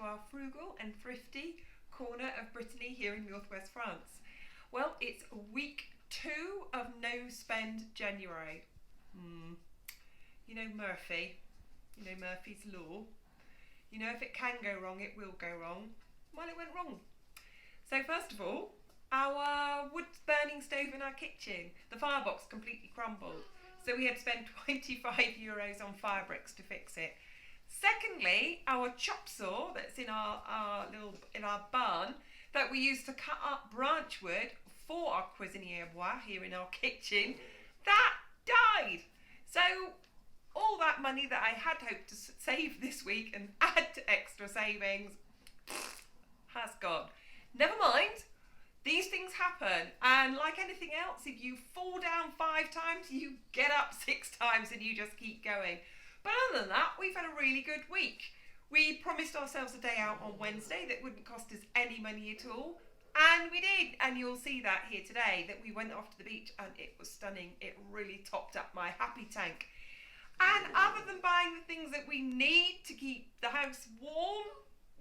our frugal and thrifty corner of Brittany here in northwest France. Well, it's week 2 of No Spend January. You know Murphy, you know Murphy's Law. You know if it can go wrong, it will go wrong. Well, it went wrong. So first of all, our wood burning stove in our kitchen, the firebox completely crumbled. So we had to spend €25 on fire bricks to fix it. Secondly, our chop saw that's in our barn that we used to cut up branch wood for our cuisinier bois here in our kitchen, that died. So all that money that I had hoped to save this week and add to extra savings has gone. Never mind. These things happen, and like anything else, if you fall down 5 times, you get up 6 times and you just keep going. But other than that, we've had a really good week. We promised ourselves a day out on Wednesday that wouldn't cost us any money at all, and we did. And you'll see that here today, that we went off to the beach and it was stunning. It really topped up my happy tank. And other than buying the things that we need to keep the house warm,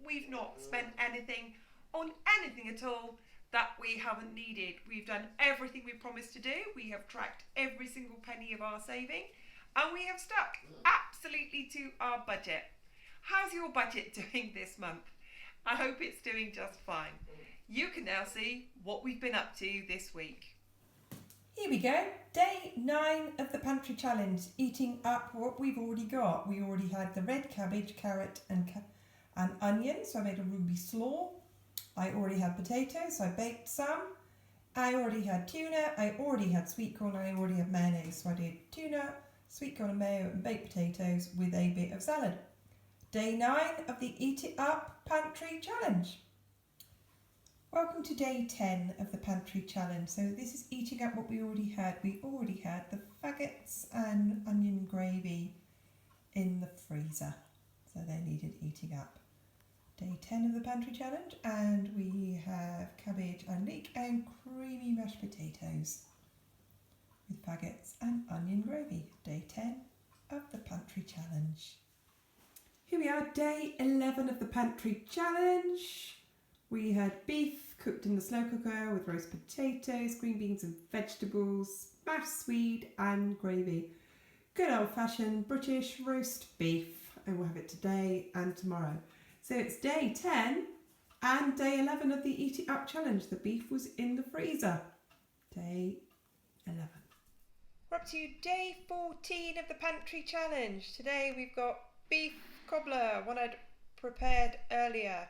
we've not spent anything on anything at all that we haven't needed. We've done everything we promised to do. We have tracked every single penny of our saving, and we have stuck absolutely to our budget. How's your budget doing this month? I hope it's doing just fine. You can now see what we've been up to this week. Here we go, day 9 of the Pantry Challenge, eating up what we've already got. We already had the red cabbage, carrot and onion, so I made a ruby slaw. I already had potatoes, so I baked some. I already had tuna, I already had sweet corn, I already had mayonnaise, so I did tuna, sweet corn and mayo and baked potatoes with a bit of salad. Day 9 of the Eat It Up Pantry Challenge. Welcome to day 10 of the Pantry Challenge. So this is eating up what we already had. We already had the faggots and onion gravy in the freezer, so they needed eating up. Day 10 of the Pantry Challenge, and we have cabbage and leek and creamy mashed potatoes with faggots and onion gravy. Day 10 of the Pantry Challenge. Here we are, day 11 of the Pantry Challenge. We had beef cooked in the slow cooker with roast potatoes, green beans and vegetables, mashed swede and gravy. Good old-fashioned British roast beef, and we'll have it today and tomorrow. So it's day 10 and day 11 of the Eat It Up Challenge. The beef was in the freezer. Day 11. We're up to day 14 of the Pantry Challenge. Today we've got beef cobbler, one I'd prepared earlier,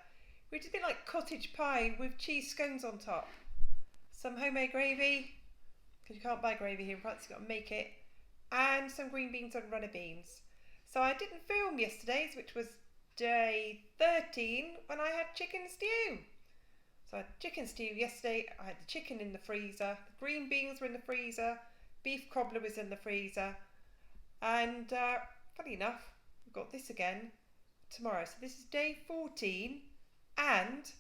which is a bit like cottage pie with cheese scones on top. Some homemade gravy, because you can't buy gravy here in France, you've got to make it, and some green beans and runner beans. So I didn't film yesterday's, which was day 13, when I had chicken stew. So I had chicken stew yesterday. I had the chicken in the freezer, the green beans were in the freezer, beef cobbler was in the freezer, and funny enough, we've got this again tomorrow. So this is day 14 and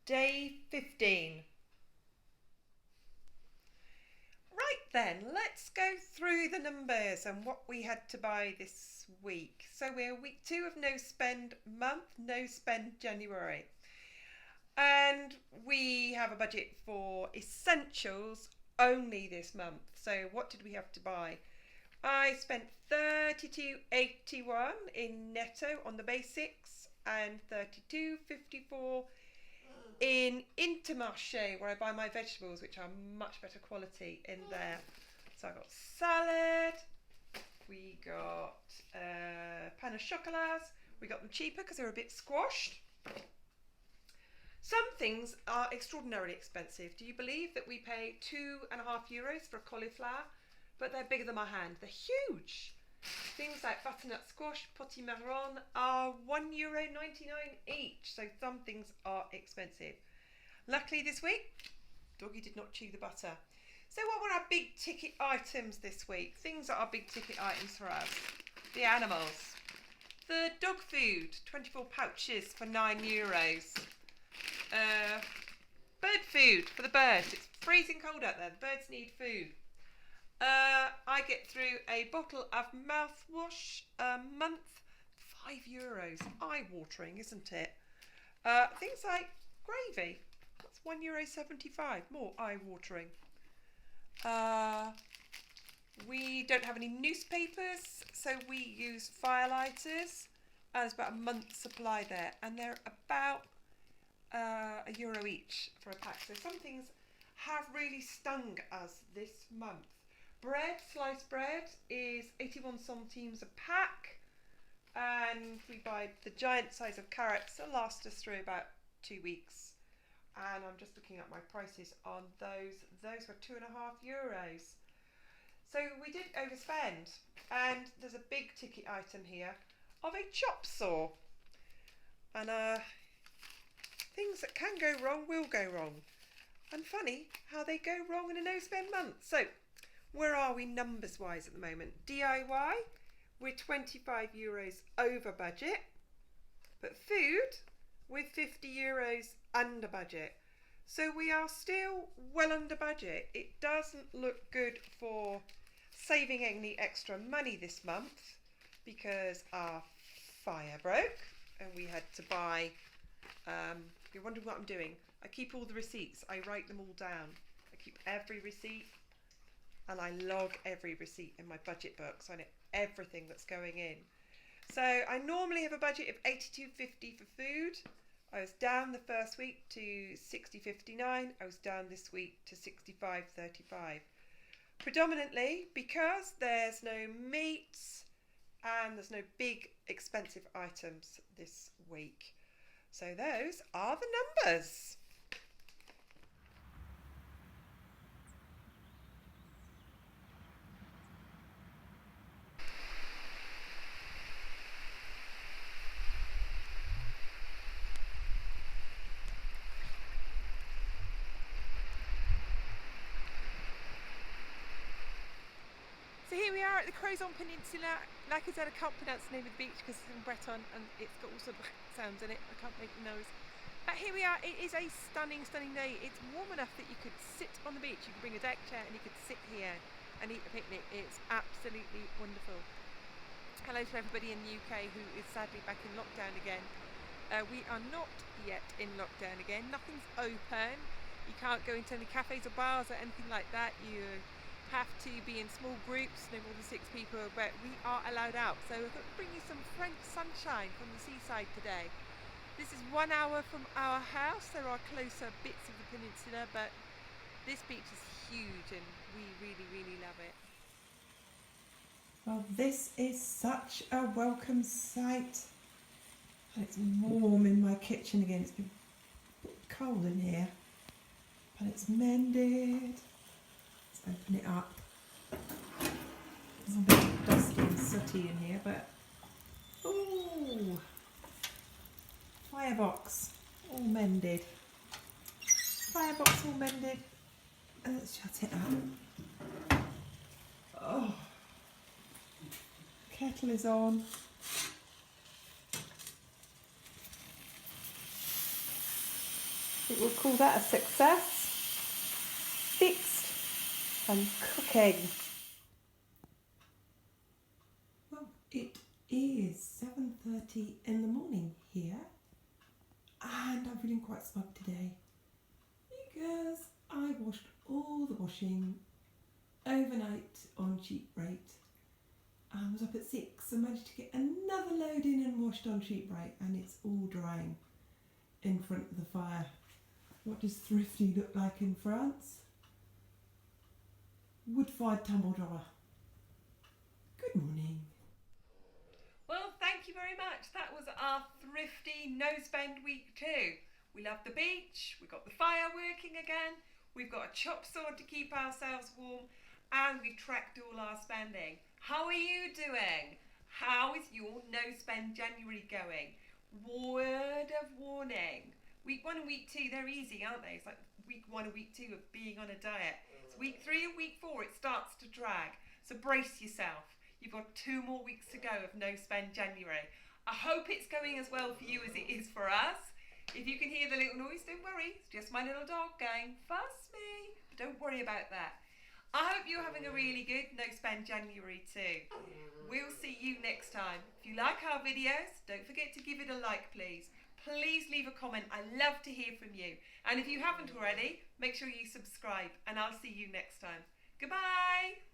day 15. Right then, let's go through the numbers and what we had to buy this week. So we're week 2 of No Spend month, No Spend January. And we have a budget for essentials only this month. So what did we have to buy? I spent $32.81 in Netto on the basics and $32.54 in Intermarché, where I buy my vegetables, which are much better quality in there. So I got salad, we got pain au chocolat, we got them cheaper because they're a bit squashed. Some things are extraordinarily expensive. Do you believe that we pay €2.50 for a cauliflower? But they're bigger than my hand. They're huge. Things like butternut squash, potimarron are €1.99 each. So some things are expensive. Luckily this week, Doggy did not chew the butter. So what were our big ticket items this week? Things that are big ticket items for us. The animals. The dog food, 24 pouches for €9. Bird food for the birds. It's freezing cold out there. The birds need food. I get through a bottle of mouthwash a month, €5. Eye-watering, isn't it? Things like gravy. That's €1.75. More eye-watering. We don't have any newspapers, so we use firelighters. There's about a month's supply there, and they're about €1 each for a pack. So some things have really stung us this month. Bread, sliced bread, is 81 centimes a pack, and we buy the giant size of carrots that last us through about 2 weeks. And I'm just looking at my prices on those. Those were €2.50. So we did overspend, and there's a big ticket item here of a chop saw. And things that can go wrong will go wrong. And funny how they go wrong in a no-spend month. So where are we numbers wise at the moment? DIY, we're €25 over budget, but food, we're €50 under budget. So we are still well under budget. It doesn't look good for saving any extra money this month because our fire broke and we had to buy, you're wondering what I'm doing. I keep all the receipts. I write them all down. I keep every receipt and I log every receipt in my budget book so I know everything that's going in. So I normally have a budget of $82.50 for food. I was down the first week to $60.59. I was down this week to $65.35. Predominantly because there's no meats and there's no big expensive items this week. So those are the numbers. So here we are at the Crozon Peninsula. Like I said, I can't pronounce the name of the beach because it's in Breton and it's got all sorts of sounds in it. I can't make the nose. But here we are. It is a stunning, stunning day. It's warm enough that you could sit on the beach. You could bring a deck chair and you could sit here and eat a picnic. It's absolutely wonderful. Hello to everybody in the UK who is sadly back in lockdown again. We are not yet in lockdown again. Nothing's open. You can't go into any cafes or bars or anything like that. You have to be in small groups, no more than 6 people, but we are allowed out. So I thought I'd bring you some French sunshine from the seaside today. This is 1 hour from our house. There are closer bits of the peninsula, but this beach is huge and we really, really love it. Well, this is such a welcome sight. And it's warm in my kitchen again. It's been cold in here, but it's mended. Open it up. It's a bit dusty and sooty in here, but ooh, firebox all mended. Firebox all mended. And let's shut it up. Oh, kettle is on. I think we'll call that a success. Fixed. And cooking. Well, it is 7:30 in the morning here, and I'm feeling quite smug today because I washed all the washing overnight on cheap rate. I was up at 6 and managed to get another load in and washed on cheap rate, and it's all drying in front of the fire. What does thrifty look like in France? Wood-fired tumble dryer. Good morning. Well, thank you very much. That was our thrifty no-spend week 2. We love the beach, we've got the fire working again, we've got a chop saw to keep ourselves warm, and we've tracked all our spending. How are you doing? How is your no-spend January going? Word of warning. Week 1 and week 2, they're easy, aren't they? It's like week 1 and week 2 of being on a diet. It's week 3 and week 4, it starts to drag. So brace yourself. You've got 2 more weeks to go of no spend January. I hope it's going as well for you as it is for us. If you can hear the little noise, don't worry. It's just my little dog going, fuss me. But don't worry about that. I hope you're having a really good no spend January too. We'll see you next time. If you like our videos, don't forget to give it a like, please. please leave a comment. I love to hear from you. And if you haven't already, make sure you subscribe, and I'll see you next time. Goodbye.